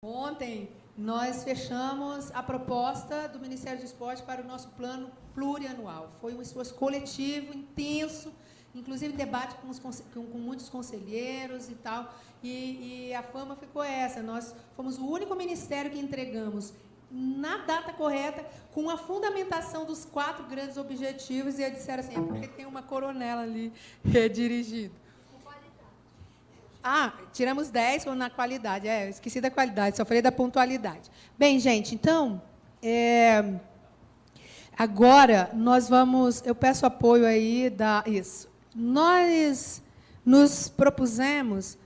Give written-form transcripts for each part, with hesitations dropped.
Ontem, nós fechamos a proposta do Ministério do Esporte para o nosso plano plurianual. Foi um esforço coletivo, intenso, inclusive debate com muitos conselheiros e tal, e a fama ficou essa. Nós fomos o único ministério que entregamos na data correta, com a fundamentação dos 4 grandes objetivos, e eles disseram assim, porque tem uma coronela ali dirigindo. Tiramos 10 na qualidade. Esqueci da qualidade, só falei da pontualidade. Bem, gente, então, agora nós vamos... Eu peço apoio aí isso. Nós nos propusemos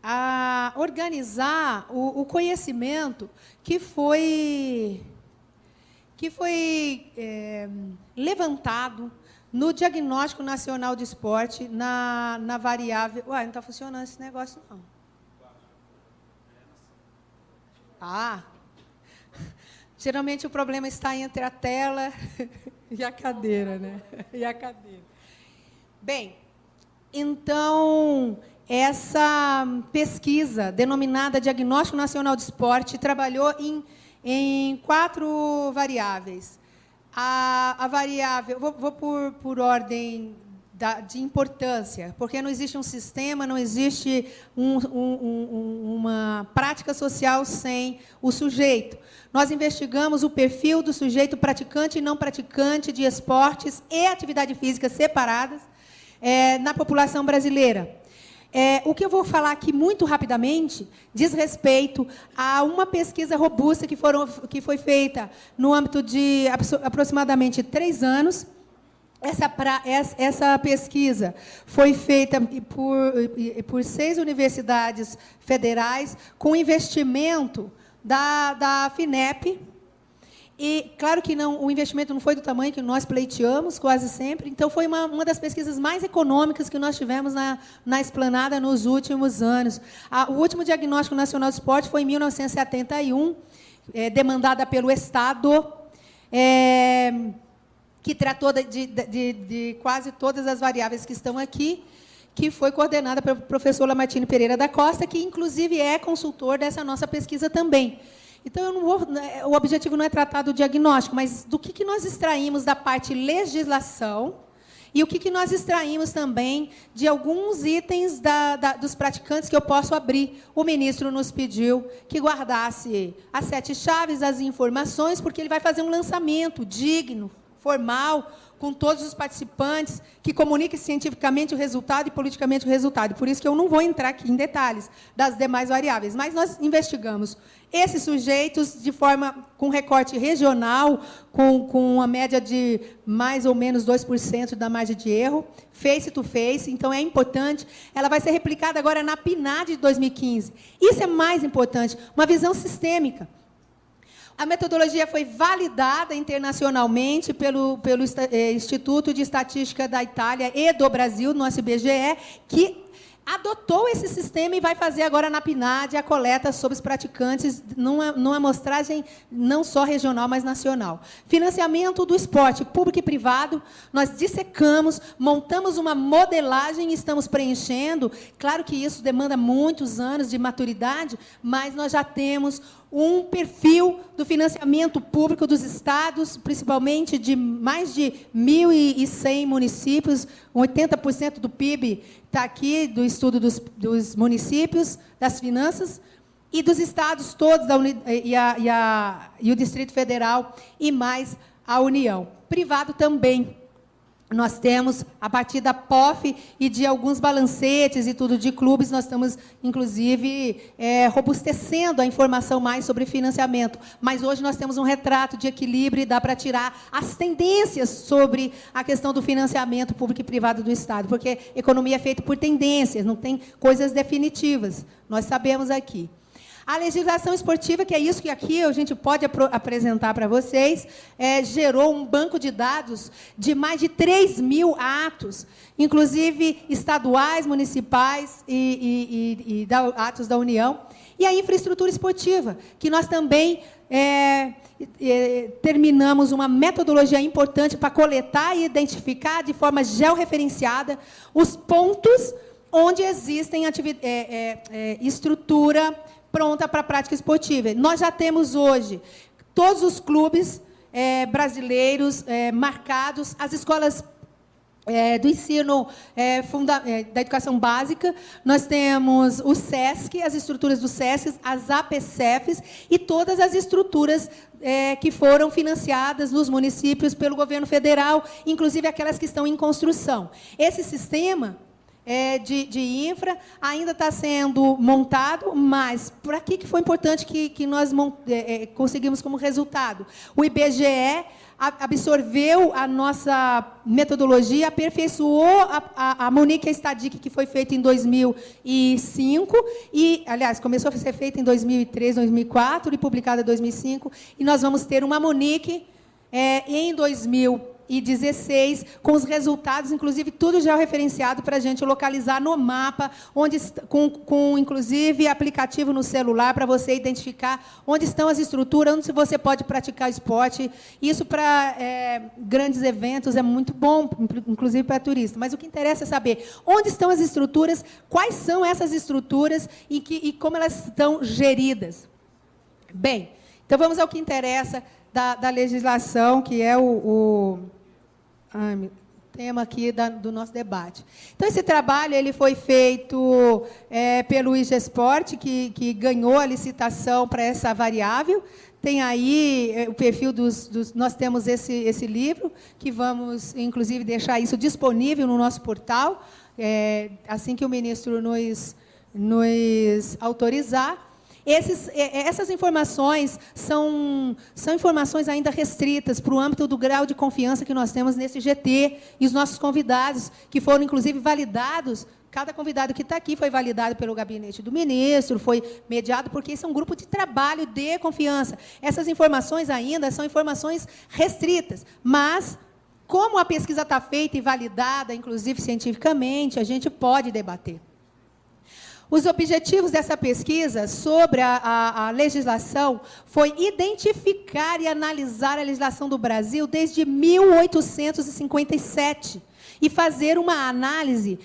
a organizar o conhecimento que foi levantado no Diagnóstico Nacional de Esporte, na variável... Ué, não está funcionando esse negócio, não. Geralmente o problema está entre a tela e a cadeira, né? E a cadeira. Bem, então, essa pesquisa, denominada Diagnóstico Nacional de Esporte, trabalhou em 4 variáveis. A variável, vou por ordem de importância, porque não existe um sistema, não existe uma prática social sem o sujeito. Nós investigamos o perfil do sujeito praticante e não praticante de esportes e atividade física separadas na população brasileira. O que eu vou falar aqui muito rapidamente diz respeito a uma pesquisa robusta que foi feita no âmbito de aproximadamente 3 anos. Essa pesquisa foi feita por 6 universidades federais, com investimento da FINEP. E, claro que o investimento não foi do tamanho que nós pleiteamos, quase sempre. Então, foi uma das pesquisas mais econômicas que nós tivemos na Esplanada nos últimos anos. O último Diagnóstico Nacional de Esporte foi em 1971, demandada pelo Estado, que tratou de quase todas as variáveis que estão aqui, que foi coordenada pelo professor Lamartine Pereira da Costa, que, inclusive, é consultor dessa nossa pesquisa também. Então, o objetivo não é tratar do diagnóstico, mas do que nós extraímos da parte legislação e o que nós extraímos também de alguns itens dos praticantes que eu posso abrir. O ministro nos pediu que guardasse as 7 chaves, as informações, porque ele vai fazer um lançamento digno, formal, com todos os participantes, que comunique cientificamente o resultado e politicamente o resultado. Por isso que eu não vou entrar aqui em detalhes das demais variáveis, mas nós investigamos esses sujeitos de forma com recorte regional, com uma média de mais ou menos 2% da margem de erro, face to face, então é importante. Ela vai ser replicada agora na PNAD de 2015. Isso é mais importante, uma visão sistêmica. A metodologia foi validada internacionalmente pelo Instituto de Estatística da Itália e do Brasil, nosso IBGE, que adotou esse sistema e vai fazer agora na PNAD a coleta sobre os praticantes, numa amostragem não só regional, mas nacional. Financiamento do esporte, público e privado, nós dissecamos, montamos uma modelagem e estamos preenchendo. Claro que isso demanda muitos anos de maturidade, mas nós já temos um perfil do financiamento público dos estados, principalmente de mais de 1.100 municípios, 80% do PIB está aqui, do estudo dos municípios, das finanças, e dos estados todos, e o Distrito Federal, e mais a União. Privado também. Nós temos, a partir da POF e de alguns balancetes e tudo de clubes, nós estamos, inclusive, robustecendo a informação mais sobre financiamento. Mas hoje nós temos um retrato de equilíbrio e dá para tirar as tendências sobre a questão do financiamento público e privado do Estado, porque economia é feita por tendências, não tem coisas definitivas. Nós sabemos aqui. A legislação esportiva, que é isso que aqui a gente pode apresentar para vocês, gerou um banco de dados de mais de 3.000 atos, inclusive estaduais, municipais e atos da União. E a infraestrutura esportiva, que nós também terminamos uma metodologia importante para coletar e identificar de forma georreferenciada os pontos onde existem estrutura pronta para a prática esportiva. Nós já temos hoje todos os clubes brasileiros marcados, as escolas do ensino da educação básica, nós temos o SESC, as estruturas do SESC, as APCEFs e todas as estruturas que foram financiadas nos municípios pelo governo federal, inclusive aquelas que estão em construção. Esse sistema de infra ainda está sendo montado, mas para que foi importante que nós conseguimos como resultado? O IBGE absorveu a nossa metodologia, aperfeiçoou a Monique Stadic, que foi feita em 2005, e, aliás, começou a ser feita em 2003, 2004, e publicada em 2005, e nós vamos ter uma Monique em 2016, com os resultados, inclusive, tudo já referenciado para a gente localizar no mapa, com inclusive, aplicativo no celular, para você identificar onde estão as estruturas, onde você pode praticar esporte. Isso, para grandes eventos, é muito bom, inclusive para turista. Mas o que interessa é saber onde estão as estruturas, quais são essas estruturas e como elas estão geridas. Bem, então, vamos ao que interessa da legislação, que é o tema aqui do nosso debate. Então, esse trabalho ele foi feito pelo IGESPORT, que ganhou a licitação para essa variável. Tem aí o perfil nós temos esse livro, que vamos, inclusive, deixar isso disponível no nosso portal, assim que o ministro nos autorizar. Essas informações são informações ainda restritas para o âmbito do grau de confiança que nós temos nesse GT, e os nossos convidados, que foram, inclusive, validados. Cada convidado que está aqui foi validado pelo gabinete do ministro, foi mediado, porque isso é um grupo de trabalho de confiança. Essas informações ainda são informações restritas, mas, como a pesquisa está feita e validada, inclusive cientificamente, a gente pode debater. Os objetivos dessa pesquisa sobre a legislação foi identificar e analisar a legislação do Brasil desde 1857 e fazer uma análise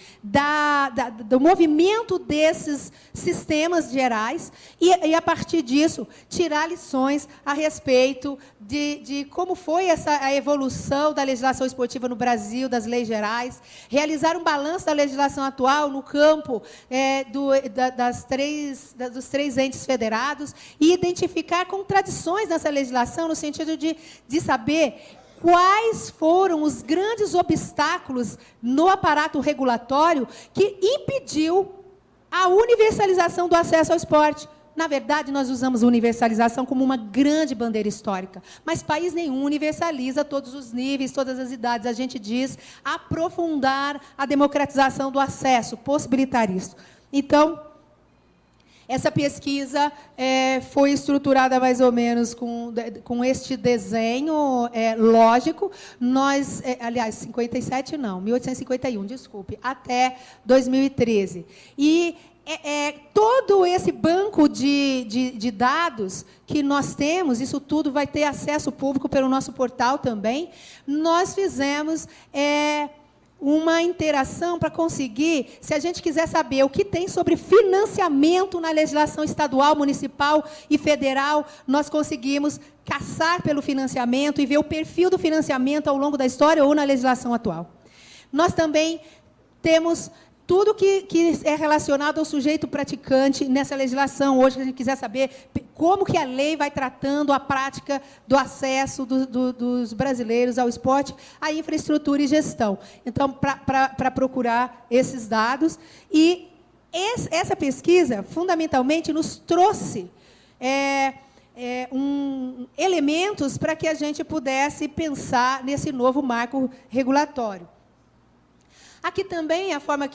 do movimento desses sistemas gerais e, a partir disso, tirar lições a respeito de como foi a evolução da legislação esportiva no Brasil, das leis gerais, realizar um balanço da legislação atual no campo dos três entes federados e identificar contradições nessa legislação, no sentido de saber quais foram os grandes obstáculos no aparato regulatório que impediu a universalização do acesso ao esporte. Na verdade, nós usamos universalização como uma grande bandeira histórica, mas país nenhum universaliza todos os níveis, todas as idades. A gente diz aprofundar a democratização do acesso, possibilitar isso. Então, essa pesquisa foi estruturada mais ou menos com este desenho lógico. Nós, aliás, 57 não, 1851, desculpe, até 2013. E todo esse banco de dados que nós temos, isso tudo vai ter acesso público pelo nosso portal também. Nós fizemos uma interação para conseguir, se a gente quiser saber o que tem sobre financiamento na legislação estadual, municipal e federal, nós conseguimos caçar pelo financiamento e ver o perfil do financiamento ao longo da história ou na legislação atual. Nós também temos tudo que é relacionado ao sujeito praticante nessa legislação. Hoje, se a gente quiser saber como que a lei vai tratando a prática do acesso dos brasileiros ao esporte, a infraestrutura e gestão. Então, para procurar esses dados. E essa pesquisa, fundamentalmente, nos trouxe elementos para que a gente pudesse pensar nesse novo marco regulatório. Aqui também, a forma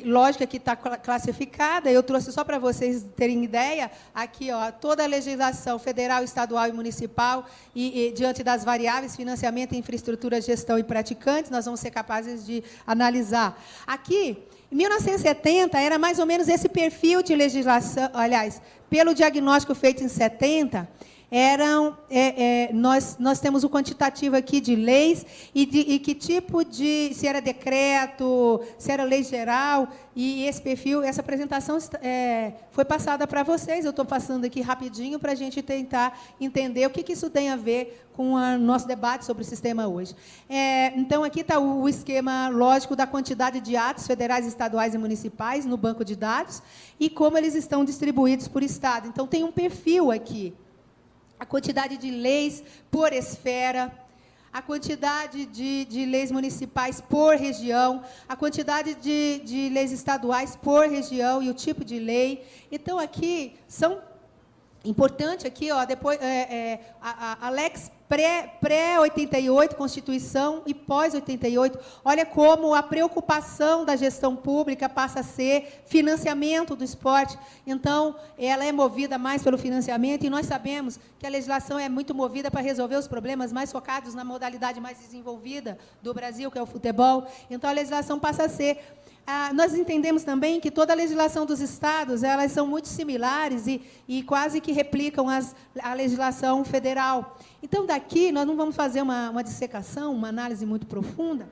lógica que está classificada, eu trouxe só para vocês terem ideia, aqui, ó, toda a legislação federal, estadual e municipal, e diante das variáveis, financiamento, infraestrutura, gestão e praticantes, nós vamos ser capazes de analisar. Aqui, em 1970, era mais ou menos esse perfil de legislação, aliás, pelo diagnóstico feito em 70, nós temos o quantitativo aqui de leis e que tipo de, se era decreto, se era lei geral, e esse perfil, essa apresentação foi passada para vocês. Eu estou passando aqui rapidinho para a gente tentar entender o que isso tem a ver com o nosso debate sobre o sistema hoje. Então, aqui está o esquema lógico da quantidade de atos federais, estaduais e municipais no banco de dados e como eles estão distribuídos por estado. Então, tem um perfil aqui. A quantidade de leis por esfera, a quantidade de leis municipais por região, a quantidade de leis estaduais por região e o tipo de lei. Então, aqui, são importante aqui, ó, depois, a Lex pré-88, Constituição, e pós-88, olha como a preocupação da gestão pública passa a ser financiamento do esporte. Então, ela é movida mais pelo financiamento, e nós sabemos que a legislação é muito movida para resolver os problemas mais focados na modalidade mais desenvolvida do Brasil, que é o futebol. Então, a legislação passa a ser... nós entendemos também que toda a legislação dos estados, elas são muito similares e quase que replicam a legislação federal. Então, daqui, nós não vamos fazer uma dissecação, uma análise muito profunda,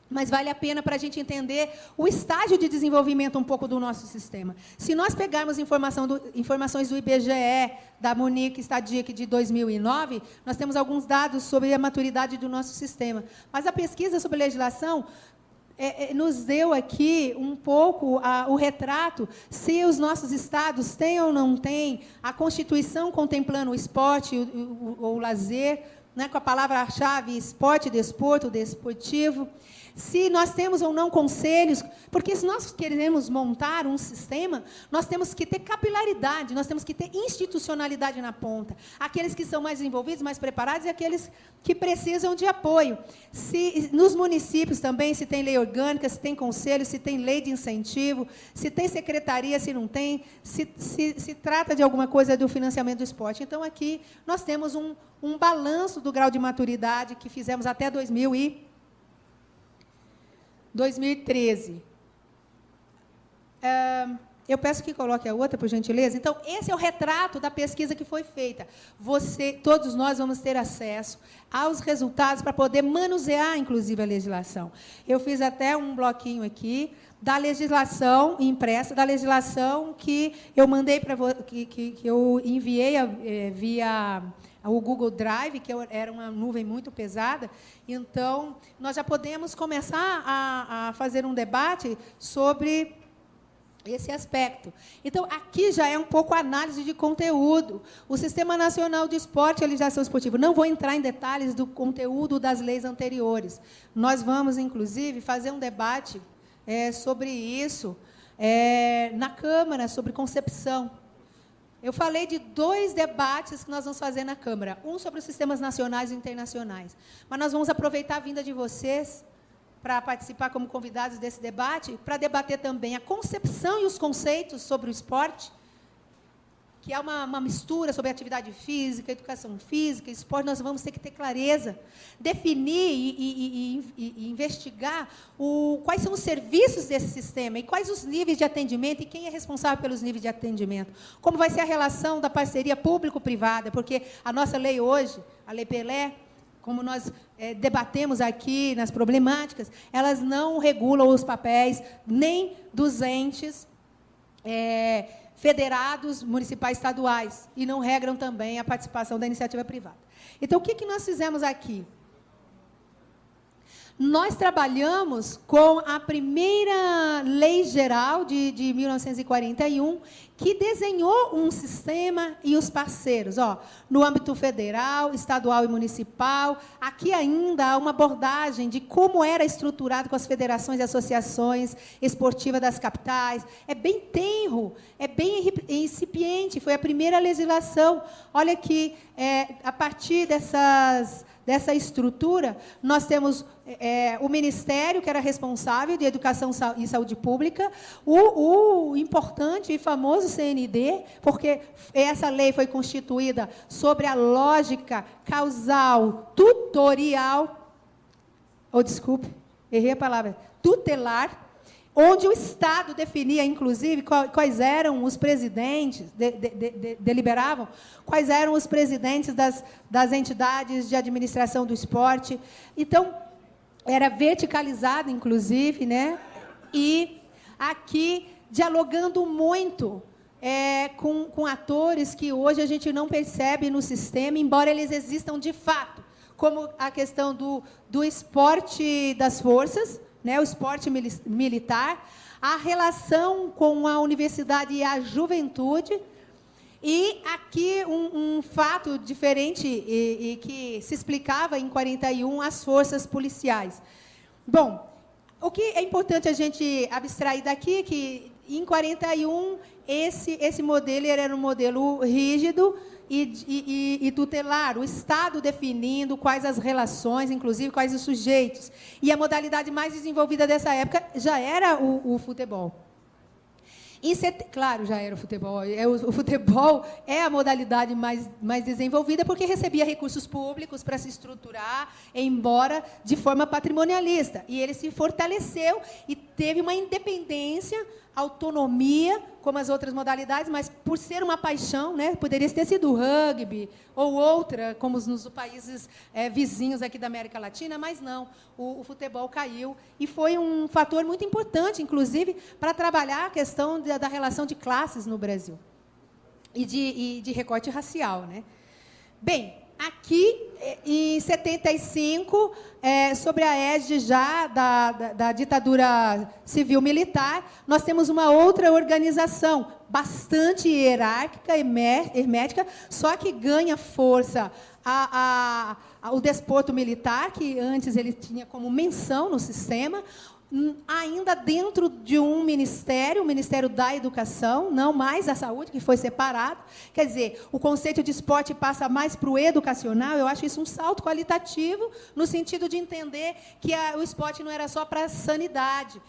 mas vale a pena para a gente entender o estágio de desenvolvimento um pouco do nosso sistema. Se nós pegarmos informações do IBGE, da Munique Stadic de 2009, nós temos alguns dados sobre a maturidade do nosso sistema. Mas a pesquisa sobre legislação nos deu aqui um pouco o retrato, se os nossos estados têm ou não têm a Constituição contemplando o esporte, o lazer, né, com a palavra-chave esporte, desporto, desportivo, se nós temos ou não conselhos, porque se nós queremos montar um sistema, nós temos que ter capilaridade, nós temos que ter institucionalidade na ponta. Aqueles que são mais envolvidos, mais preparados, e aqueles que precisam de apoio. Se nos municípios também, se tem lei orgânica, se tem conselho, se tem lei de incentivo, se tem secretaria, se não tem, se trata de alguma coisa do financiamento do esporte. Então, aqui, nós temos um balanço do grau de maturidade que fizemos até 2013. Eu peço que coloque a outra, por gentileza. Então, esse é o retrato da pesquisa que foi feita. Todos nós vamos ter acesso aos resultados para poder manusear, inclusive, a legislação. Eu fiz até um bloquinho aqui da legislação impressa, da legislação que eu mandei para que eu enviei via o Google Drive, que era uma nuvem muito pesada. Então, nós já podemos começar a fazer um debate sobre esse aspecto. Então, aqui já é um pouco a análise de conteúdo. O Sistema Nacional de Esporte e Legislação Esportiva. Não vou entrar em detalhes do conteúdo das leis anteriores. Nós vamos, inclusive, fazer um debate sobre isso na Câmara, sobre concepção. Eu falei de 2 debates que nós vamos fazer na Câmara. Um sobre os sistemas nacionais e internacionais. Mas nós vamos aproveitar a vinda de vocês para participar como convidados desse debate, para debater também a concepção e os conceitos sobre o esporte, que é uma mistura sobre atividade física, educação física, esporte. Nós vamos ter que ter clareza, definir e investigar quais são os serviços desse sistema e quais os níveis de atendimento e quem é responsável pelos níveis de atendimento. Como vai ser a relação da parceria público-privada, porque a nossa lei hoje, a Lei Pelé, como nós debatemos aqui nas problemáticas, elas não regulam os papéis nem dos entes federados, municipais, estaduais, e não regram também a participação da iniciativa privada. Então, o que nós fizemos aqui? Nós trabalhamos com a primeira lei geral de 1941, que desenhou um sistema e os parceiros, no âmbito federal, estadual e municipal. Aqui ainda há uma abordagem de como era estruturado com as federações e associações esportivas das capitais. É bem tenro, é bem incipiente, foi a primeira legislação. Olha aqui, a partir dessa estrutura, nós temos o Ministério, que era responsável de Educação e Saúde Pública, o importante e famoso CND, porque essa lei foi constituída sobre a lógica causal tutorial, desculpe, errei a palavra, tutelar, onde o Estado definia, inclusive, quais eram os presidentes, deliberavam, quais eram os presidentes das entidades de administração do esporte. Então, era verticalizado, inclusive, né? E aqui, dialogando muito com atores que hoje a gente não percebe no sistema, embora eles existam de fato, como a questão do esporte das forças, né, o esporte militar, a relação com a universidade e a juventude, e aqui um fato diferente e que se explicava em 41, as forças policiais. Bom, o que é importante a gente abstrair daqui é que, em 41, esse modelo era um modelo rígido e tutelar, o Estado definindo quais as relações, inclusive quais os sujeitos. E a modalidade mais desenvolvida dessa época já era o futebol. Claro, já era o futebol. O futebol é a modalidade mais desenvolvida porque recebia recursos públicos para se estruturar, embora de forma patrimonialista. E ele se fortaleceu e teve uma independência, autonomia, como as outras modalidades, mas por ser uma paixão, né, poderia ter sido o rugby ou outra, como nos países vizinhos aqui da América Latina, mas não, o futebol caiu. E foi um fator muito importante, inclusive, para trabalhar a questão da relação de classes no Brasil e de recorte racial, né? Bem, aqui, em 75, sobre a égide já da ditadura civil-militar, nós temos uma outra organização, bastante hierárquica, hermética, só que ganha força o desporto militar, que antes ele tinha como menção no sistema, ainda dentro de um ministério, o Ministério da Educação, não mais da Saúde, que foi separado. Quer dizer, o conceito de esporte passa mais para o educacional. Eu acho isso um salto qualitativo, no sentido de entender que o esporte não era só para a sanidade.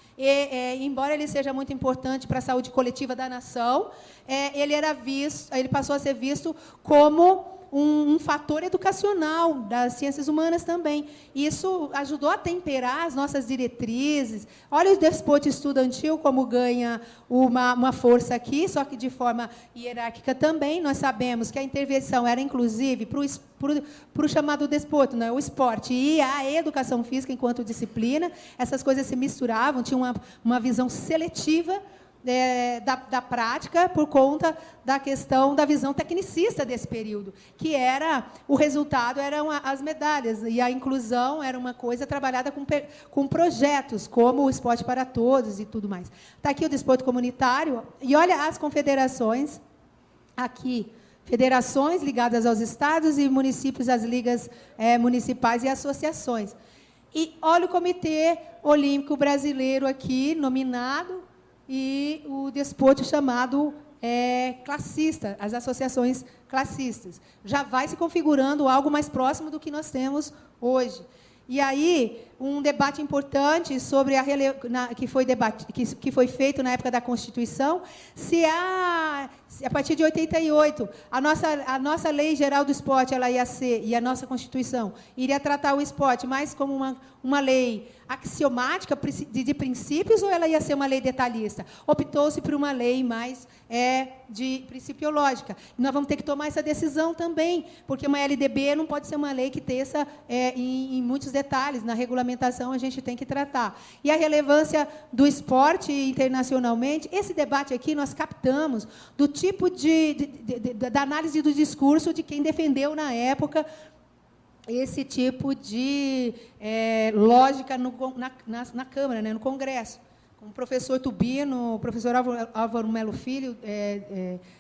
Embora ele seja muito importante para a saúde coletiva da nação, ele passou a ser visto como um fator educacional das ciências humanas também. Isso ajudou a temperar as nossas diretrizes. Olha o desporto estudantil como ganha uma força aqui, só que de forma hierárquica também. Nós sabemos que a intervenção era, inclusive, para o chamado desporto, né? O esporte e a educação física enquanto disciplina. Essas coisas se misturavam, tinha uma visão seletiva da prática por conta da questão da visão tecnicista desse período, que era o resultado eram as medalhas, e a inclusão era uma coisa trabalhada com projetos, como o esporte para todos e tudo mais. Está aqui o desporto comunitário, e olha as confederações, aqui, federações ligadas aos estados e municípios, as ligas municipais e associações. E olha o Comitê Olímpico Brasileiro aqui, nominado, e o desporto chamado classista, as associações classistas. Já vai se configurando algo mais próximo do que nós temos hoje. E aí, um debate importante sobre que foi feito na época da Constituição, se a partir de 88, a nossa Lei Geral do Esporte ela ia ser, e a nossa Constituição iria tratar o esporte mais como uma lei axiomática de princípios, ou ela ia ser uma lei detalhista? Optou-se por uma lei mais de principiológica. Nós vamos ter que tomar essa decisão também, porque uma LDB não pode ser uma lei que teça em muitos detalhes. Na regulamentação, a gente tem que tratar. E a relevância do esporte internacionalmente, esse debate aqui nós captamos do tipo da análise do discurso de quem defendeu, na época, esse tipo de lógica na Câmara, né, no Congresso. Com o professor Tubino, o professor Álvaro Melo Filho,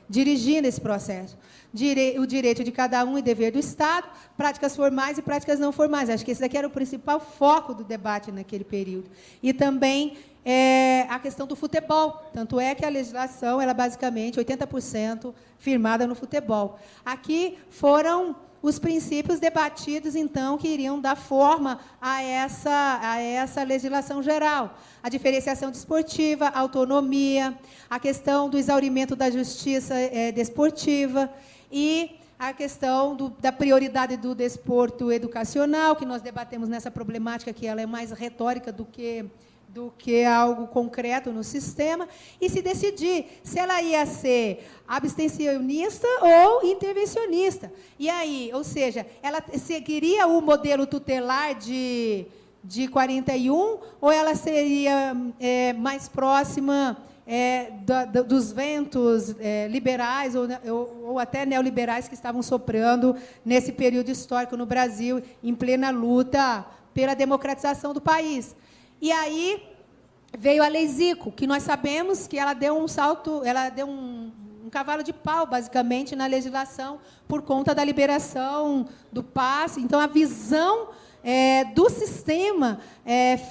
dirigindo esse processo. O direito de cada um e dever do Estado, práticas formais e práticas não formais. Acho que esse daqui era o principal foco do debate naquele período. E também a questão do futebol. Tanto é que a legislação era basicamente 80% firmada no futebol. Aqui foram os princípios debatidos, então, que iriam dar forma a essa legislação geral. A diferenciação desportiva, a autonomia, a questão do exaurimento da justiça desportiva e a questão da prioridade do desporto educacional, que nós debatemos nessa problemática, que ela é mais retórica do que do que algo concreto no sistema, e se decidir se ela ia ser abstencionista ou intervencionista. E aí, ou seja, ela seguiria o modelo tutelar de 41, ou ela seria mais próxima dos ventos liberais ou até neoliberais que estavam soprando nesse período histórico no Brasil, em plena luta pela democratização do país. E aí veio a Lei Zico, que nós sabemos que ela deu um salto, ela deu um cavalo de pau, basicamente, na legislação, por conta da liberação do passe. Então, a visão do sistema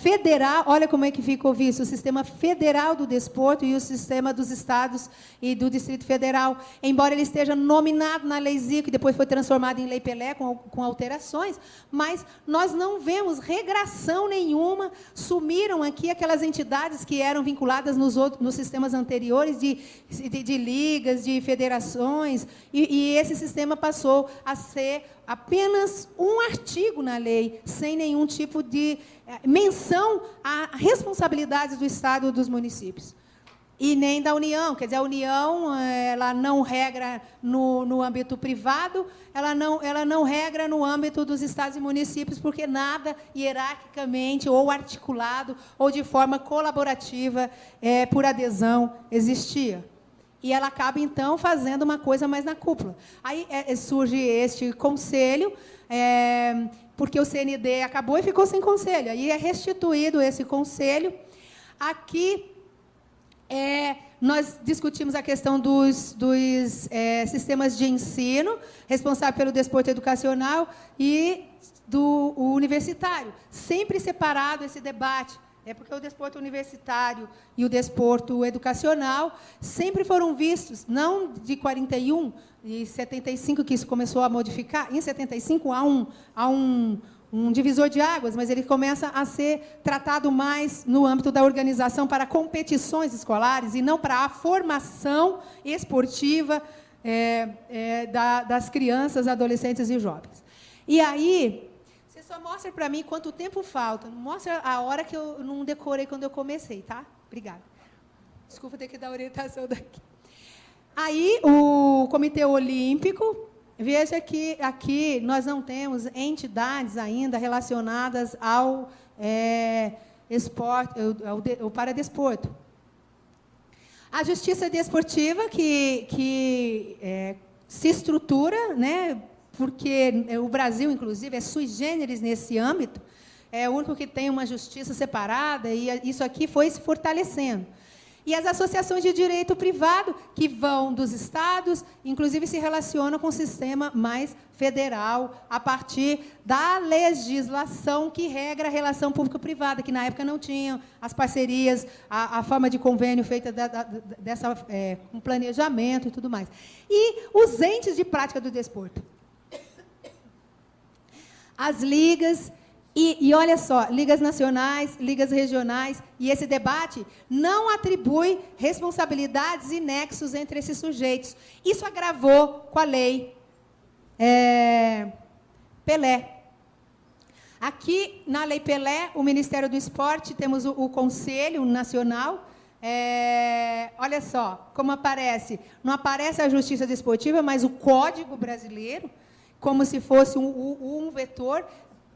federal, olha como é que ficou visto, o sistema federal do desporto e o sistema dos estados e do Distrito Federal, embora ele esteja nominado na Lei Zico e depois foi transformado em Lei Pelé com alterações, mas nós não vemos regração nenhuma, sumiram aqui aquelas entidades que eram vinculadas nos sistemas anteriores de ligas, de federações, e esse sistema passou a ser apenas um artigo na lei, sem nenhum tipo de menção a responsabilidades do Estado e dos municípios. E nem da União, quer dizer, a União ela não regra no âmbito privado, ela não regra no âmbito dos estados e municípios, porque nada hierarquicamente ou articulado ou de forma colaborativa por adesão existia. E ela acaba, então, fazendo uma coisa mais na cúpula. Aí surge este conselho, porque o CND acabou e ficou sem conselho. Aí é restituído esse conselho. Aqui, nós discutimos a questão dos sistemas de ensino, responsável pelo desporto educacional, e do universitário. Sempre separado esse debate. Porque o desporto universitário e o desporto educacional sempre foram vistos, não de 41 e 75, que isso começou a modificar, em 75 há um divisor de águas, mas ele começa a ser tratado mais no âmbito da organização para competições escolares e não para a formação esportiva das crianças, adolescentes e jovens. E aí, só mostra para mim quanto tempo falta. Não mostra a hora que eu não decorei quando eu comecei, tá? Obrigada. Desculpa ter que dar orientação daqui. Aí, o Comitê Olímpico, veja que aqui nós não temos entidades ainda relacionadas ao esporte, ao paradesporto. A Justiça Desportiva, que se estrutura, né, porque o Brasil, inclusive, é sui generis nesse âmbito, é o único que tem uma justiça separada, e isso aqui foi se fortalecendo. E as associações de direito privado, que vão dos estados, inclusive se relacionam com o sistema mais federal, a partir da legislação que regra a relação público-privada, que na época não tinham as parcerias, a forma de convênio feita com planejamento e tudo mais. E os entes de prática do desporto. As ligas, e olha só, ligas nacionais, ligas regionais, e esse debate não atribui responsabilidades e nexos entre esses sujeitos. Isso agravou com a lei Pelé. Aqui, na Lei Pelé, o Ministério do Esporte, temos o Conselho Nacional. Olha só como aparece. Não aparece a Justiça Desportiva, mas o Código Brasileiro, como se fosse um vetor,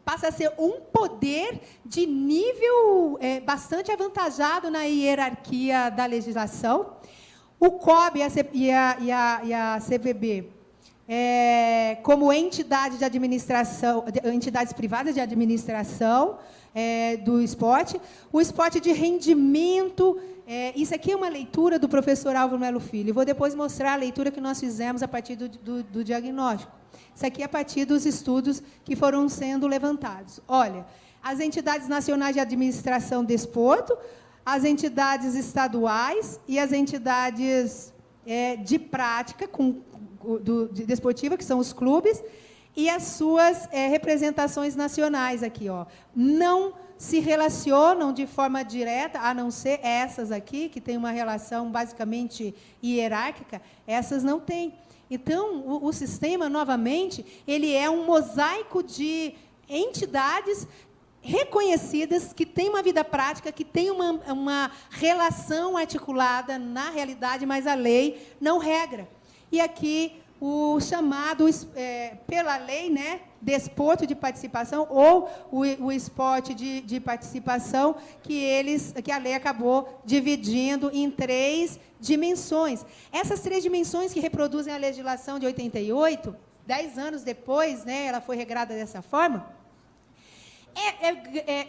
passa a ser um poder de nível bastante avantajado na hierarquia da legislação. O COB e a CVB, como entidade de administração, entidades privadas de administração do esporte, o esporte de rendimento. Isso aqui é uma leitura do professor Álvaro Melo Filho. Eu vou depois mostrar a leitura que nós fizemos a partir do diagnóstico. Isso aqui é a partir dos estudos que foram sendo levantados. Olha, as entidades nacionais de administração do desporto, as entidades estaduais e as entidades de prática desportiva, que são os clubes, e as suas representações nacionais aqui, ó. Não se relacionam de forma direta, a não ser essas aqui, que têm uma relação basicamente hierárquica, essas não têm. Então, o sistema, novamente, ele é um mosaico de entidades reconhecidas, que têm uma vida prática, que têm uma relação articulada na realidade, mas a lei não regra. E aqui o chamado, pela lei, né, desporto de participação, ou o esporte de participação, que a lei acabou dividindo em 3 dimensões. Essas 3 dimensões que reproduzem a legislação de 88, 10 anos depois, né, ela foi regrada dessa forma,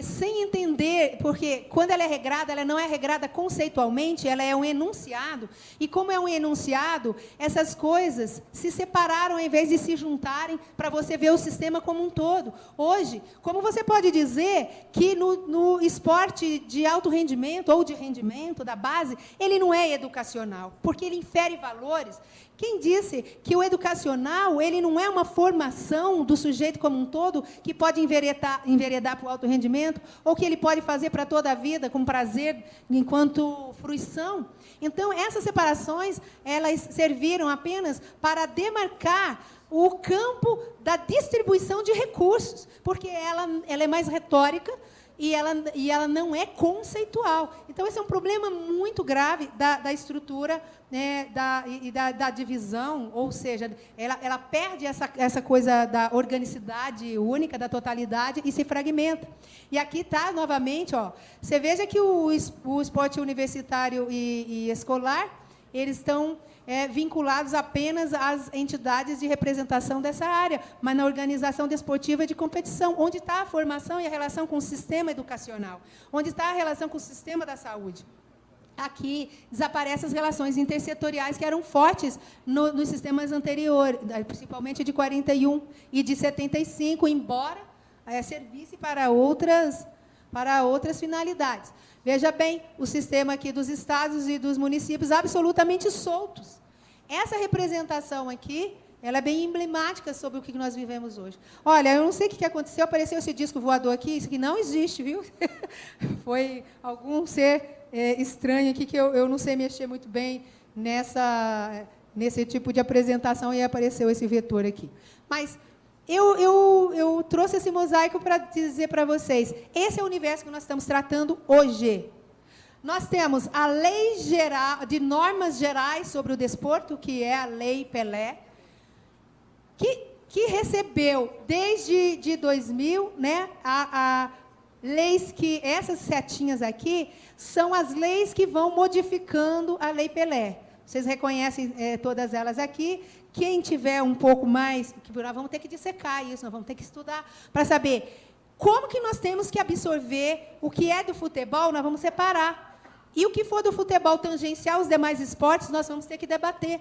sem entender, porque quando ela é regrada, ela não é regrada conceitualmente, ela é um enunciado, e como é um enunciado, essas coisas se separaram ao invés de se juntarem para você ver o sistema como um todo. Hoje, como você pode dizer que no esporte de alto rendimento ou de rendimento da base, ele não é educacional, porque ele infere valores. Quem disse que o educacional ele não é uma formação do sujeito como um todo que pode enveredar para o alto rendimento, ou que ele pode fazer para toda a vida com prazer enquanto fruição? Então, essas separações, elas serviram apenas para demarcar o campo da distribuição de recursos, porque ela é mais retórica, e ela não é conceitual. Então, esse é um problema muito grave da estrutura, né, da divisão, ou seja, ela perde essa coisa da organicidade única, da totalidade, e se fragmenta. E aqui está, novamente, você veja que o esporte universitário e escolar, eles estão vinculados apenas às entidades de representação dessa área, mas na organização desportiva de competição, onde está a formação e a relação com o sistema educacional, onde está a relação com o sistema da saúde. Aqui desaparecem as relações intersetoriais que eram fortes nos sistemas anteriores, principalmente de 41 e de 75, embora servisse para outras finalidades. Veja bem, o sistema aqui dos estados e dos municípios absolutamente soltos. Essa representação aqui, ela é bem emblemática sobre o que nós vivemos hoje. Olha, eu não sei o que aconteceu, apareceu esse disco voador aqui, isso aqui não existe, viu? Foi algum ser estranho aqui que eu não sei mexer muito bem nesse tipo de apresentação, e apareceu esse vetor aqui. Mas eu trouxe esse mosaico para dizer para vocês, esse é o universo que nós estamos tratando hoje. Nós temos a lei geral, de normas gerais sobre o desporto, que é a Lei Pelé, que recebeu, desde de 2000, né, leis que, essas setinhas aqui, são as leis que vão modificando a Lei Pelé. Vocês reconhecem todas elas aqui. Quem tiver um pouco mais, nós vamos ter que dissecar isso, nós vamos ter que estudar para saber como que nós temos que absorver o que é do futebol, nós vamos separar. E o que for do futebol tangencial, os demais esportes, nós vamos ter que debater.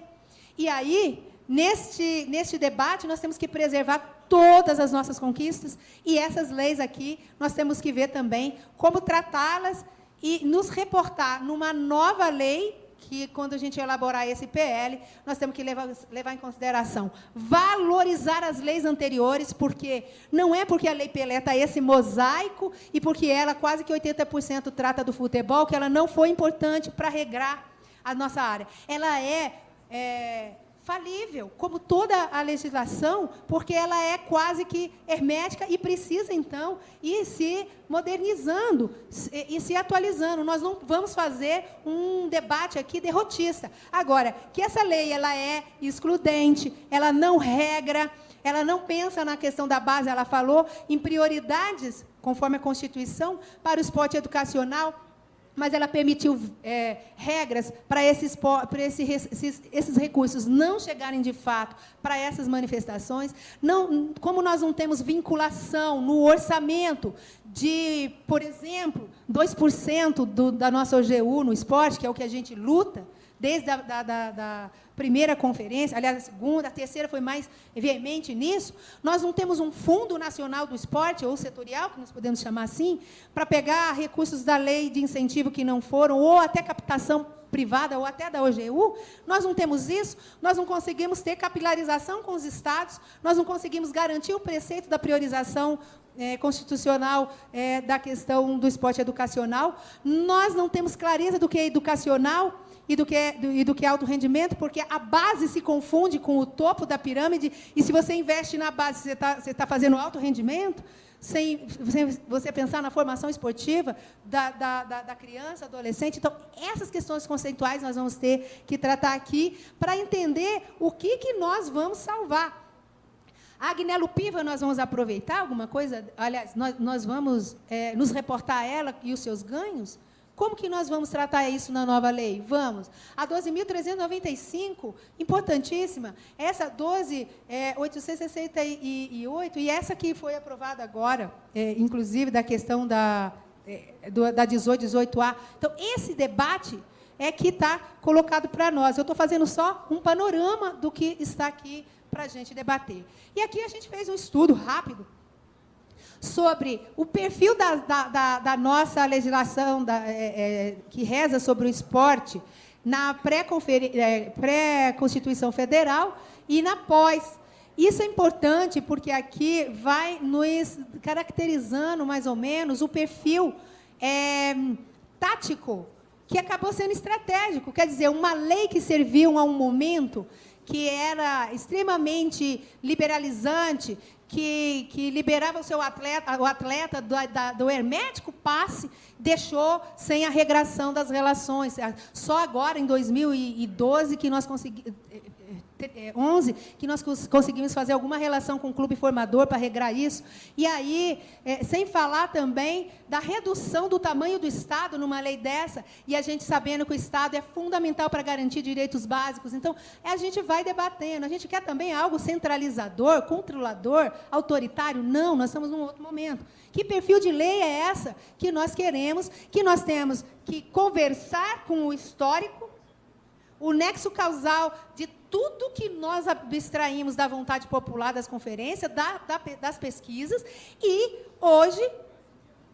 E aí, neste debate, nós temos que preservar todas as nossas conquistas, e essas leis aqui, nós temos que ver também como tratá-las e nos reportar numa nova lei, que, quando a gente elaborar esse PL, nós temos que levar em consideração, valorizar as leis anteriores, porque não é porque a Lei Pelé está esse mosaico, e porque ela, quase que 80% trata do futebol, que ela não foi importante para regrar a nossa área. Ela é falível, como toda a legislação, porque ela é quase que hermética e precisa, então, ir se modernizando e se atualizando. Nós não vamos fazer um debate aqui derrotista. Agora, que essa lei ela é excludente, ela não regra, ela não pensa na questão da base, ela falou em prioridades, conforme a Constituição, para o esporte educacional, mas ela permitiu regras para esses recursos não chegarem de fato para essas manifestações. Como nós não temos vinculação no orçamento de, por exemplo, 2% da nossa OGU no esporte, que é o que a gente luta, desde a primeira conferência, aliás, a segunda, a terceira foi mais veemente nisso, nós não temos um Fundo Nacional do Esporte, ou setorial, que nós podemos chamar assim, para pegar recursos da lei de incentivo que não foram, ou até captação privada, ou até da OGU. Nós não temos isso, nós não conseguimos ter capilarização com os estados, nós não conseguimos garantir o preceito da priorização constitucional da questão do esporte educacional, nós não temos clareza do que é educacional, e do que é alto rendimento, porque a base se confunde com o topo da pirâmide, e se você investe na base, você tá fazendo alto rendimento, sem você pensar na formação esportiva da criança, adolescente. Então, essas questões conceituais nós vamos ter que tratar aqui para entender o que nós vamos salvar. A Agnello Piva, nós vamos aproveitar alguma coisa? Aliás, nós vamos nos reportar a ela e os seus ganhos? Como que nós vamos tratar isso na nova lei? Vamos. A 12.395, importantíssima. Essa 12.868 e essa que foi aprovada agora, inclusive da questão da 18A. Então, esse debate é que está colocado para nós. Eu estou fazendo só um panorama do que está aqui para a gente debater. E aqui a gente fez um estudo rápido sobre o perfil da nossa legislação que reza sobre o esporte na pré-Constituição Federal e na pós. Isso é importante porque aqui vai nos caracterizando, mais ou menos, o perfil tático, que acabou sendo estratégico. Quer dizer, uma lei que serviu a um momento que era extremamente liberalizante, que liberava o atleta do hermético passe, deixou sem a regração das relações. Só agora, em 2012, que nós conseguimos... 11, que nós conseguimos fazer alguma relação com o clube formador para regrar isso. E aí, sem falar também da redução do tamanho do Estado numa lei dessa, e a gente sabendo que o Estado é fundamental para garantir direitos básicos. Então, a gente vai debatendo. A gente quer também algo centralizador, controlador, autoritário? Não, nós estamos num outro momento. Que perfil de lei é essa que nós queremos, que nós temos que conversar com o histórico, o nexo causal de tudo que nós abstraímos da vontade popular das conferências, das pesquisas, e, hoje,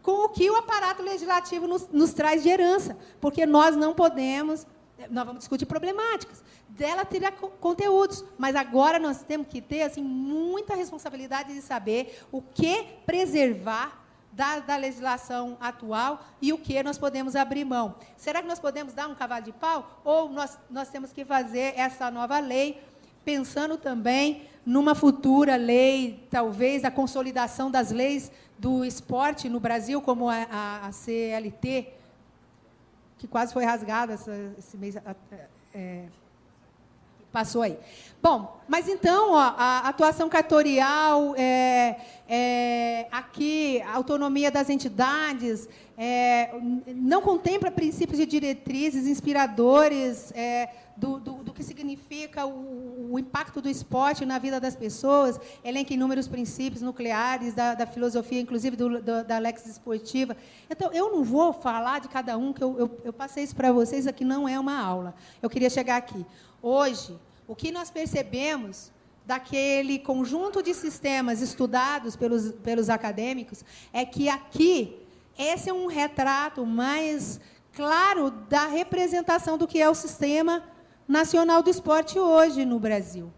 com o que o aparato legislativo nos traz de herança, porque nós não podemos, nós vamos discutir problemáticas, dela terá conteúdos, mas agora nós temos que ter assim, muita responsabilidade de saber o que preservar da legislação atual e o que nós podemos abrir mão. Será que nós podemos dar um cavalo de pau? Ou nós temos que fazer essa nova lei, pensando também numa futura lei, talvez, a consolidação das leis do esporte no Brasil, como a CLT, que quase foi rasgada esse mês... Passou aí. Bom, mas então, a atuação cartorial, aqui, a autonomia das entidades, não contempla princípios e diretrizes inspiradores do que significa o impacto do esporte na vida das pessoas, elenca inúmeros princípios nucleares da filosofia, inclusive da Lex Esportiva. Então, eu não vou falar de cada um, que eu passei isso para vocês, aqui não é uma aula. Eu queria chegar aqui. Hoje, o que nós percebemos daquele conjunto de sistemas estudados pelos acadêmicos é que aqui, esse é um retrato mais claro da representação do que é o Sistema Nacional do Esporte hoje no Brasil.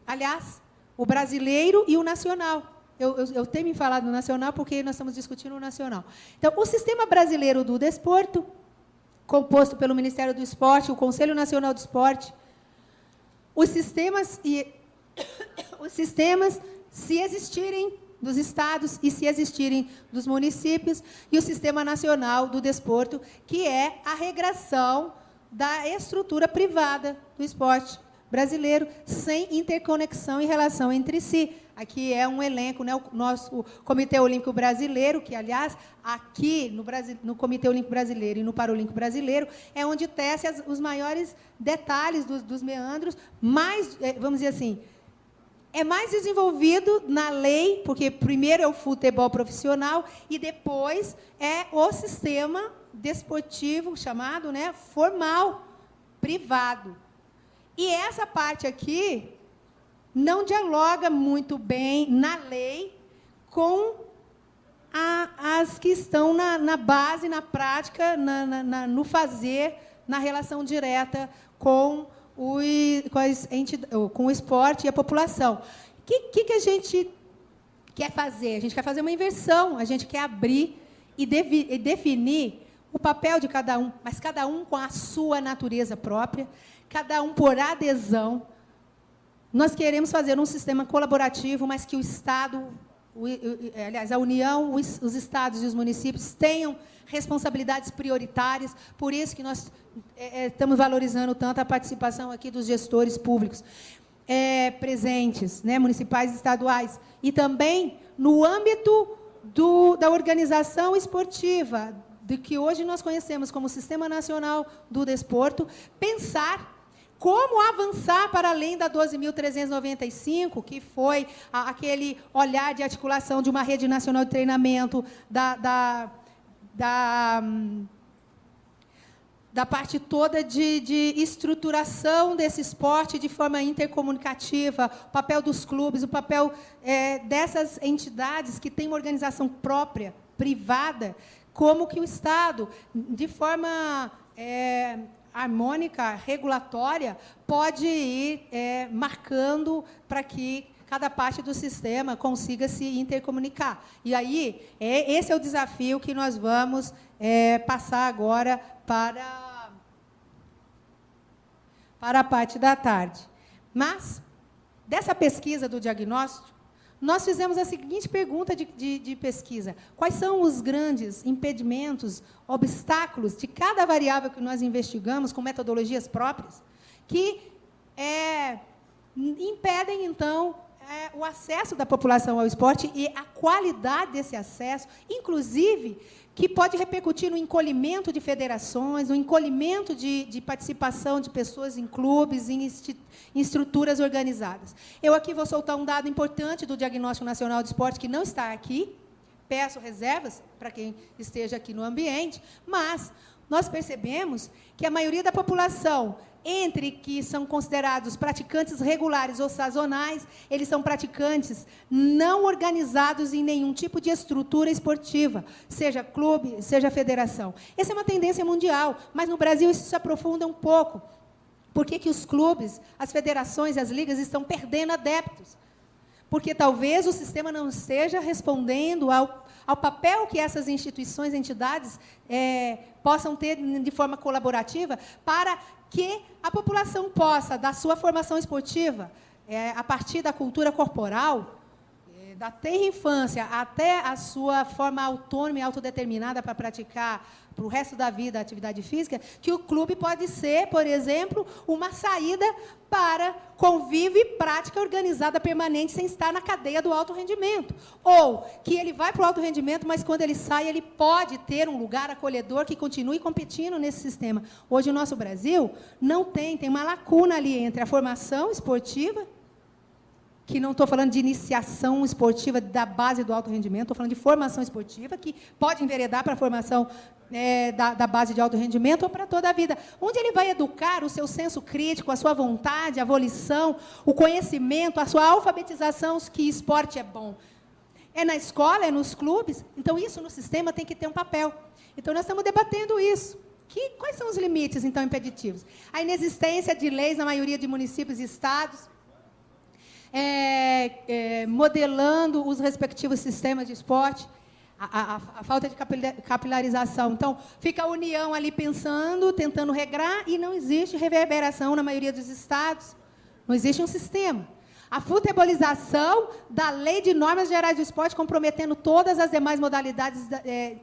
Aliás, o brasileiro e o nacional. Eu tenho me falado no nacional porque nós estamos discutindo o nacional. Então, o Sistema Brasileiro do Desporto, composto pelo Ministério do Esporte, o Conselho Nacional do Esporte, os sistemas, se existirem dos estados e se existirem dos municípios, e o Sistema Nacional do Desporto, que é a regração da estrutura privada do esporte brasileiro, sem interconexão e relação entre si. Aqui é um elenco, né, o nosso Comitê Olímpico Brasileiro, que, aliás, aqui no Comitê Olímpico Brasileiro e no Paralímpico Brasileiro, é onde tece os maiores detalhes dos meandros, mais, vamos dizer assim, é mais desenvolvido na lei, porque primeiro é o futebol profissional e depois é o sistema desportivo chamado, né, formal, privado. E essa parte aqui não dialoga muito bem na lei com as que estão na base, na prática, no fazer, na relação direta com o esporte e a população. O que a gente quer fazer? A gente quer fazer uma inversão, a gente quer abrir e definir o papel de cada um, mas cada um com a sua natureza própria, cada um por adesão. Nós queremos fazer um sistema colaborativo, mas que o Estado, aliás, a União, os estados e os municípios tenham responsabilidades prioritárias, por isso que nós estamos valorizando tanto a participação aqui dos gestores públicos presentes, né, municipais e estaduais, e também no âmbito da organização esportiva, do que hoje nós conhecemos como Sistema Nacional do Desporto, pensar como avançar para além da 12.395, que foi aquele olhar de articulação de uma rede nacional de treinamento, da parte toda de estruturação desse esporte de forma intercomunicativa, o papel dos clubes, o papel dessas entidades que têm uma organização própria, privada, como que o Estado, de forma harmônica, regulatória, pode ir marcando para que cada parte do sistema consiga se intercomunicar. E aí, esse é o desafio que nós vamos passar agora para a parte da tarde. Mas, dessa pesquisa do diagnóstico, nós fizemos a seguinte pergunta de pesquisa: quais são os grandes impedimentos, obstáculos de cada variável que nós investigamos com metodologias próprias, que impedem, então, o acesso da população ao esporte e a qualidade desse acesso, inclusive, que pode repercutir no encolhimento de federações, no encolhimento de participação de pessoas em clubes, em estruturas organizadas. Eu aqui vou soltar um dado importante do Diagnóstico Nacional de Esporte, que não está aqui, peço reservas para quem esteja aqui no ambiente, mas nós percebemos que a maioria da população, entre que são considerados praticantes regulares ou sazonais, eles são praticantes não organizados em nenhum tipo de estrutura esportiva, seja clube, seja federação. Essa é uma tendência mundial, mas no Brasil isso se aprofunda um pouco. Por que os clubes, as federações e as ligas estão perdendo adeptos? Porque talvez o sistema não esteja respondendo ao papel que essas instituições, entidades, possam ter de forma colaborativa para que a população possa, da sua formação esportiva, a partir da cultura corporal, da tenra infância até a sua forma autônoma e autodeterminada para praticar para o resto da vida a atividade física, que o clube pode ser, por exemplo, uma saída para convívio e prática organizada permanente sem estar na cadeia do alto rendimento. Ou que ele vai para o alto rendimento, mas quando ele sai, ele pode ter um lugar acolhedor que continue competindo nesse sistema. Hoje, o nosso Brasil não tem uma lacuna ali entre a formação esportiva, que não estou falando de iniciação esportiva da base do alto rendimento, estou falando de formação esportiva, que pode enveredar para a formação da base de alto rendimento ou para toda a vida. Onde ele vai educar o seu senso crítico, a sua vontade, a volição, o conhecimento, a sua alfabetização, que esporte é bom. É na escola, é nos clubes. Então, isso no sistema tem que ter um papel. Então, nós estamos debatendo isso. Quais são os limites, então, impeditivos? A inexistência de leis na maioria de municípios e estados, modelando os respectivos sistemas de esporte, a falta de capilarização. Então, fica a União ali pensando, tentando regrar, e não existe reverberação na maioria dos estados. Não existe um sistema. A futebolização da lei de normas gerais do esporte, comprometendo todas as demais modalidades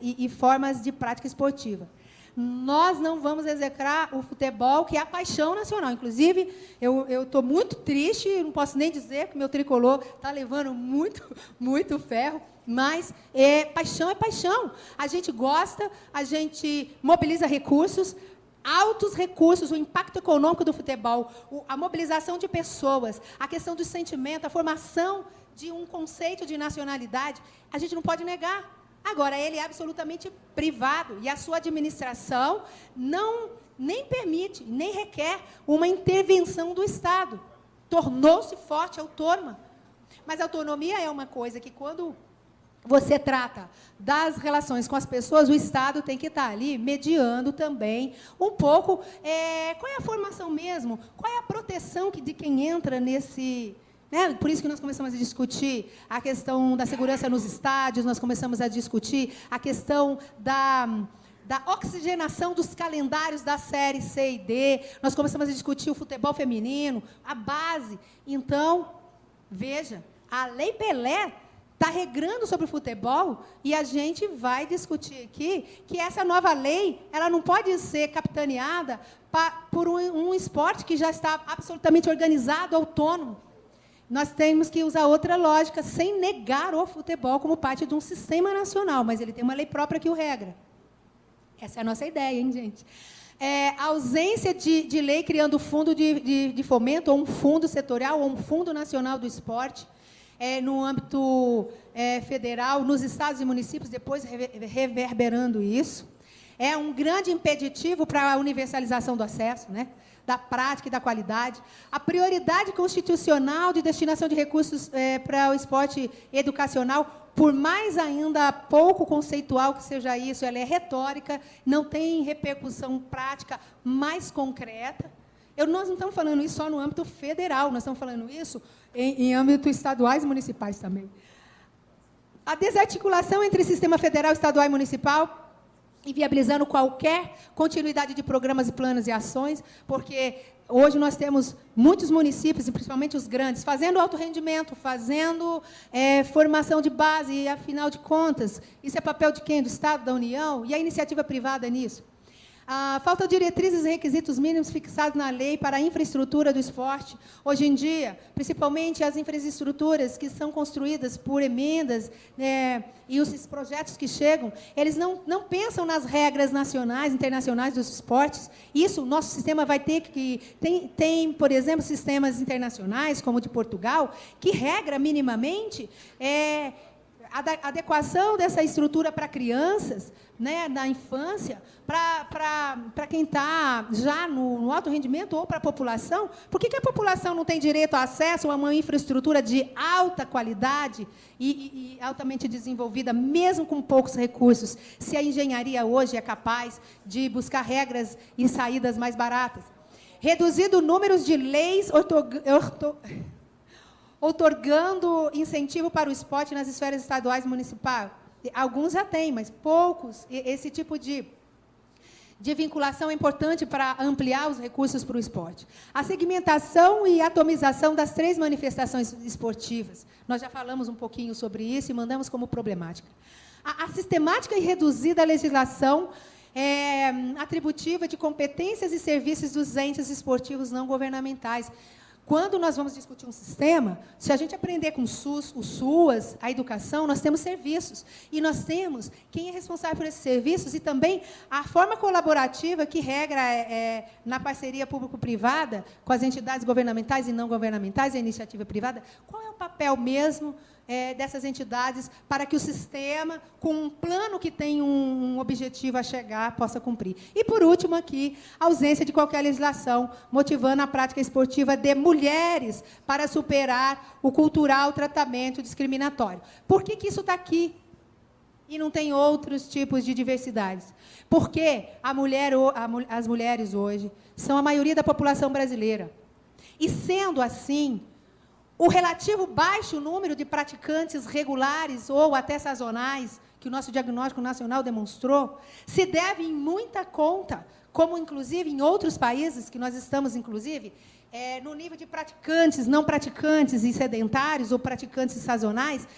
e formas de prática esportiva. Nós não vamos execrar o futebol, que é a paixão nacional. Inclusive, eu estou muito triste, não posso nem dizer que o meu tricolor está levando muito ferro, mas paixão é paixão. A gente gosta, a gente mobiliza recursos, altos recursos, o impacto econômico do futebol, a mobilização de pessoas, a questão do sentimento, a formação de um conceito de nacionalidade, a gente não pode negar. Agora, ele é absolutamente privado e a sua administração nem permite, nem requer uma intervenção do Estado. Tornou-se forte, autônoma. Mas a autonomia é uma coisa que, quando você trata das relações com as pessoas, o Estado tem que estar ali mediando também um pouco qual é a formação mesmo, qual é a proteção de quem entra nesse... Por isso que nós começamos a discutir a questão da segurança nos estádios, nós começamos a discutir a questão da oxigenação dos calendários da série C e D, nós começamos a discutir o futebol feminino, a base. Então, veja, a Lei Pelé está regrando sobre o futebol, e a gente vai discutir aqui que essa nova lei ela não pode ser capitaneada por um esporte que já está absolutamente organizado, autônomo. Nós temos que usar outra lógica, sem negar o futebol como parte de um sistema nacional, mas ele tem uma lei própria que o regra. Essa é a nossa ideia, hein, gente? A ausência de lei criando fundo de fomento, ou um fundo setorial, ou um fundo nacional do esporte, no âmbito federal, nos estados e municípios, depois reverberando isso, é um grande impeditivo para a universalização do acesso, né? Da prática e da qualidade. A prioridade constitucional de destinação de recursos para o esporte educacional, por mais ainda pouco conceitual que seja isso, ela é retórica, não tem repercussão prática mais concreta. Nós não estamos falando isso só no âmbito federal, nós estamos falando isso em âmbito estaduais e municipais também. A desarticulação entre sistema federal, estadual e municipal, inviabilizando qualquer continuidade de programas e planos e ações, porque hoje nós temos muitos municípios, e principalmente os grandes, fazendo alto rendimento, fazendo formação de base, e, afinal de contas, isso é papel de quem? Do Estado, da União? E a iniciativa privada nisso? A falta de diretrizes e requisitos mínimos fixados na lei para a infraestrutura do esporte. Hoje em dia, principalmente as infraestruturas que são construídas por emendas, e os projetos que chegam, eles não pensam nas regras nacionais, internacionais dos esportes. Isso, o nosso sistema vai ter que... Tem, por exemplo, sistemas internacionais, como o de Portugal, que regra minimamente a adequação dessa estrutura para crianças, né, na infância, para quem está já no alto rendimento, ou para a população. Por que a população não tem direito a acesso a uma infraestrutura de alta qualidade e altamente desenvolvida, mesmo com poucos recursos, se a engenharia hoje é capaz de buscar regras e saídas mais baratas? Reduzido o número de leis outorgando incentivo para o esporte nas esferas estaduais e municipais. Alguns já têm, mas poucos. Esse tipo de vinculação é importante para ampliar os recursos para o esporte. A segmentação e atomização das 3 manifestações esportivas. Nós já falamos um pouquinho sobre isso e mandamos como problemática. A sistemática e reduzida legislação atributiva de competências e serviços dos entes esportivos não governamentais. Quando nós vamos discutir um sistema, se a gente aprender com o SUAS, a educação, nós temos serviços. E nós temos quem é responsável por esses serviços e também a forma colaborativa que regra na parceria público-privada com as entidades governamentais e não governamentais, a iniciativa privada. Qual é o papel mesmo dessas entidades para que o sistema, com um plano que tem um objetivo a chegar, possa cumprir? E, por último, aqui, a ausência de qualquer legislação motivando a prática esportiva de mulheres para superar o cultural tratamento discriminatório. Por que isso está aqui e não tem outros tipos de diversidades? Porque as mulheres hoje são a maioria da população brasileira. E, sendo assim, o relativo baixo número de praticantes regulares ou até sazonais, que o nosso diagnóstico nacional demonstrou, se deve em muita conta, como, inclusive, em outros países, que nós estamos, inclusive, no nível de praticantes, não praticantes e sedentários, ou praticantes sazonais,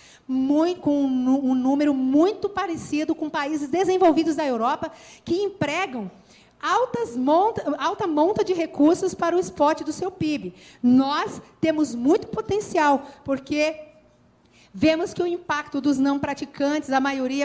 com um número muito parecido com países desenvolvidos da Europa, que empregam alta monta de recursos para o esporte do seu PIB. Nós temos muito potencial, porque vemos que o impacto dos não praticantes,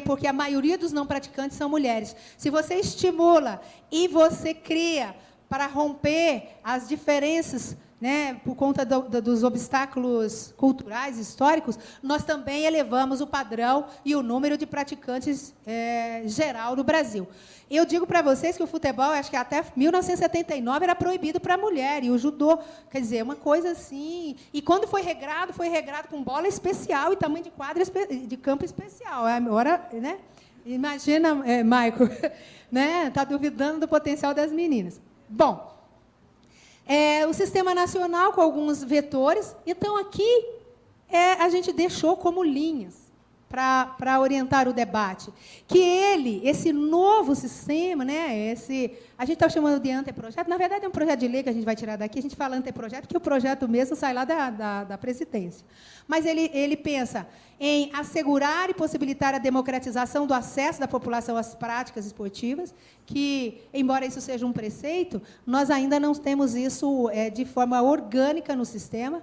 porque a maioria dos não praticantes são mulheres. Se você estimula e você cria para romper as diferenças, né, por conta dos obstáculos culturais, históricos, nós também elevamos o padrão e o número de praticantes geral no Brasil. Eu digo para vocês que o futebol, acho que até 1979, era proibido para a mulher, e o judô, quer dizer, uma coisa assim. E quando foi regrado com bola especial e tamanho de quadra de campo especial. Agora, né? Imagina, Maico, né? Está duvidando do potencial das meninas. Bom, o sistema nacional com alguns vetores. Então, aqui, a gente deixou como linhas. para orientar o debate, que esse novo sistema, né, a gente está chamando de anteprojeto, na verdade é um projeto de lei que a gente vai tirar daqui, a gente fala anteprojeto, porque o projeto mesmo sai lá da presidência. Mas ele pensa em assegurar e possibilitar a democratização do acesso da população às práticas esportivas, que, embora isso seja um preceito, nós ainda não temos isso de forma orgânica no sistema.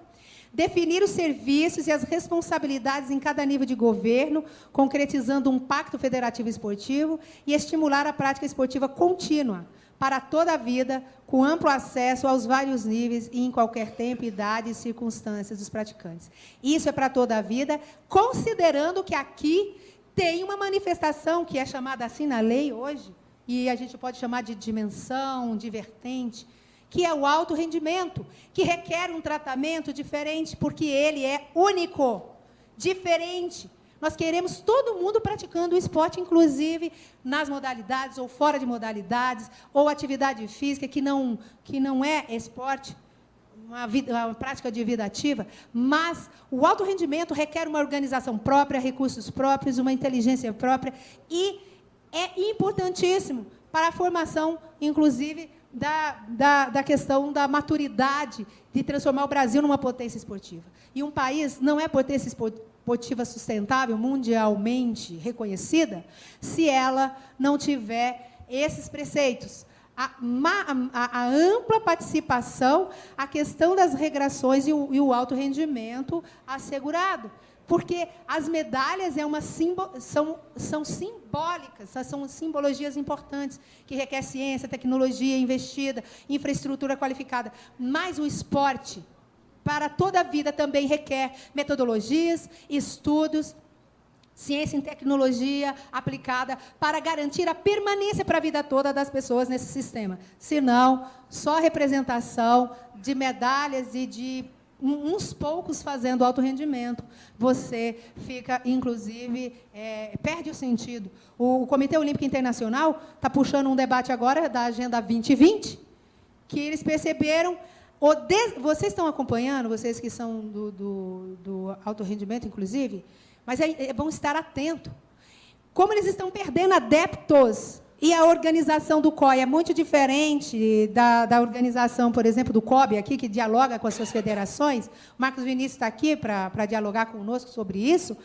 Definir os serviços e as responsabilidades em cada nível de governo, concretizando um pacto federativo esportivo e estimular a prática esportiva contínua para toda a vida, com amplo acesso aos vários níveis e em qualquer tempo, idade e circunstâncias dos praticantes. Isso é para toda a vida, considerando que aqui tem uma manifestação que é chamada assim na lei hoje, e a gente pode chamar de dimensão, de vertente, que é o alto rendimento, que requer um tratamento diferente, porque ele é único, diferente. Nós queremos todo mundo praticando o esporte, inclusive nas modalidades, ou fora de modalidades, ou atividade física, que não é esporte, uma prática de vida ativa, mas o alto rendimento requer uma organização própria, recursos próprios, uma inteligência própria, e é importantíssimo para a formação, inclusive, da questão da maturidade de transformar o Brasil numa potência esportiva. E um país não é potência esportiva sustentável, mundialmente reconhecida, se ela não tiver esses preceitos. A ampla participação, a questão das regrações e o alto rendimento assegurado. Porque as medalhas são simbólicas, são simbologias importantes, que requer ciência, tecnologia investida, infraestrutura qualificada. Mas o esporte, para toda a vida, também requer metodologias, estudos, ciência e tecnologia aplicada para garantir a permanência para a vida toda das pessoas nesse sistema. Senão, só representação de medalhas e de uns poucos fazendo alto rendimento, você fica, inclusive, perde o sentido. O Comitê Olímpico Internacional está puxando um debate agora da Agenda 2020, que eles perceberam, vocês estão acompanhando, vocês que são do alto rendimento, inclusive, mas é bom estar atento. Como eles estão perdendo adeptos. E a organização do COI é muito diferente da organização, por exemplo, do COB, aqui, que dialoga com as suas federações. O Marcos Vinícius está aqui para dialogar conosco sobre isso.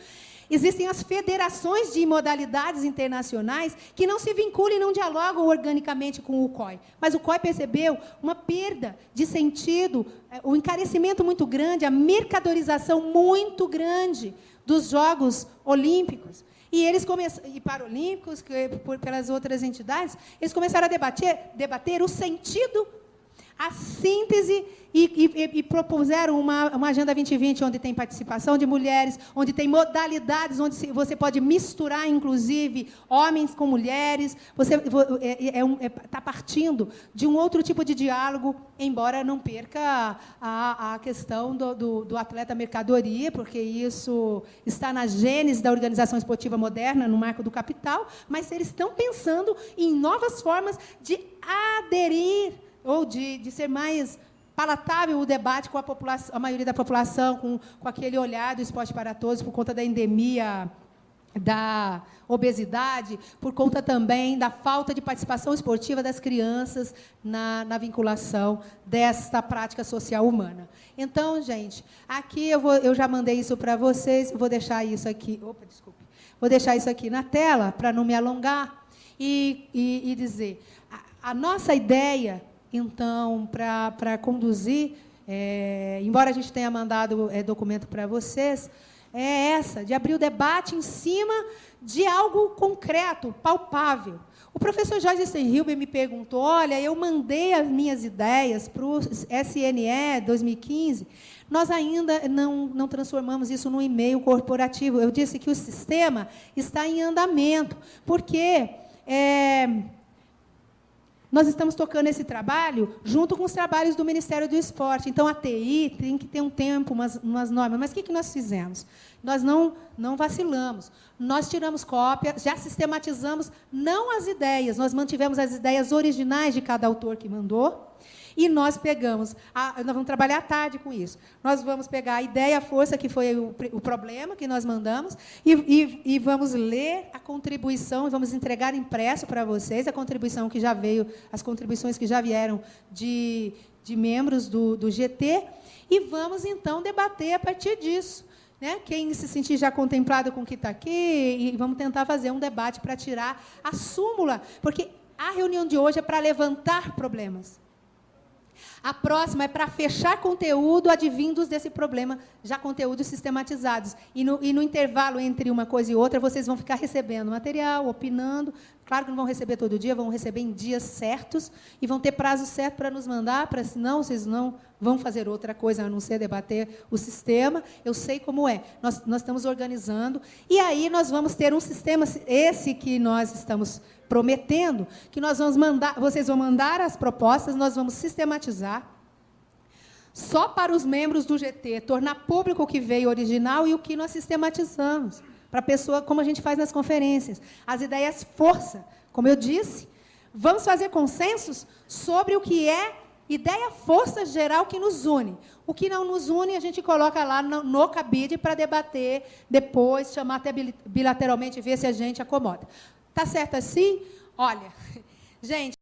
Existem as federações de modalidades internacionais que não se vinculam e não dialogam organicamente com o COI. Mas o COI percebeu uma perda de sentido, um encarecimento muito grande, a mercadorização muito grande dos Jogos Olímpicos. E eles e paralímpicos, pelas outras entidades, eles começaram a debater o sentido, a síntese, e propuseram uma Agenda 2020, onde tem participação de mulheres, onde tem modalidades, onde você pode misturar, inclusive, homens com mulheres. Você está partindo de um outro tipo de diálogo, embora não perca a questão do atleta mercadoria, porque isso está na gênese da organização esportiva moderna, no marco do capital, mas eles estão pensando em novas formas de aderir, ou de ser mais palatável o debate com a maioria da população, com aquele olhar do esporte para todos, por conta da endemia da obesidade, por conta também da falta de participação esportiva das crianças na vinculação desta prática social humana. Então, gente, aqui eu já mandei isso para vocês, vou deixar isso aqui, vou deixar isso aqui na tela, para não me alongar, e dizer, a nossa ideia, então, para conduzir, embora a gente tenha mandado documento para vocês, é essa, de abrir o debate em cima de algo concreto, palpável. O professor Jorge Stenhilber me perguntou, olha, eu mandei as minhas ideias para o SNE 2015, nós ainda não transformamos isso num e-mail corporativo. Eu disse que o sistema está em andamento, porque nós estamos tocando esse trabalho junto com os trabalhos do Ministério do Esporte. Então, a TI tem que ter um tempo, umas normas. Mas o que nós fizemos? Nós não vacilamos. Nós tiramos cópia, já sistematizamos, não as ideias, nós mantivemos as ideias originais de cada autor que mandou, E nós pegamos, nós vamos trabalhar à tarde com isso. Nós vamos pegar a ideia, a força, que foi o problema que nós mandamos, e vamos ler a contribuição, e vamos entregar impresso para vocês, a contribuição que já veio, as contribuições que já vieram de membros do GT, e vamos, então, debater a partir disso. Né? Quem se sentir já contemplado com o que está aqui, e vamos tentar fazer um debate para tirar a súmula, porque a reunião de hoje é para levantar problemas. A próxima é para fechar conteúdo advindos desse problema, já conteúdos sistematizados. E no intervalo entre uma coisa e outra, vocês vão ficar recebendo material, opinando. Claro que não vão receber todo dia, vão receber em dias certos, e vão ter prazo certo para nos mandar, para senão vocês não vão fazer outra coisa, a não ser debater o sistema. Eu sei como é. Nós estamos organizando, e aí nós vamos ter um sistema, esse que nós estamos prometendo, que nós vamos mandar, vocês vão mandar as propostas, nós vamos sistematizar, só para os membros do GT, tornar público o que veio original e o que nós sistematizamos, para a pessoa, como a gente faz nas conferências. As ideias força, como eu disse, vamos fazer consensos sobre o que é ideia força geral que nos une. O que não nos une, a gente coloca lá no cabide para debater depois, chamar até bilateralmente e ver se a gente acomoda. Tá certo assim? Olha, gente...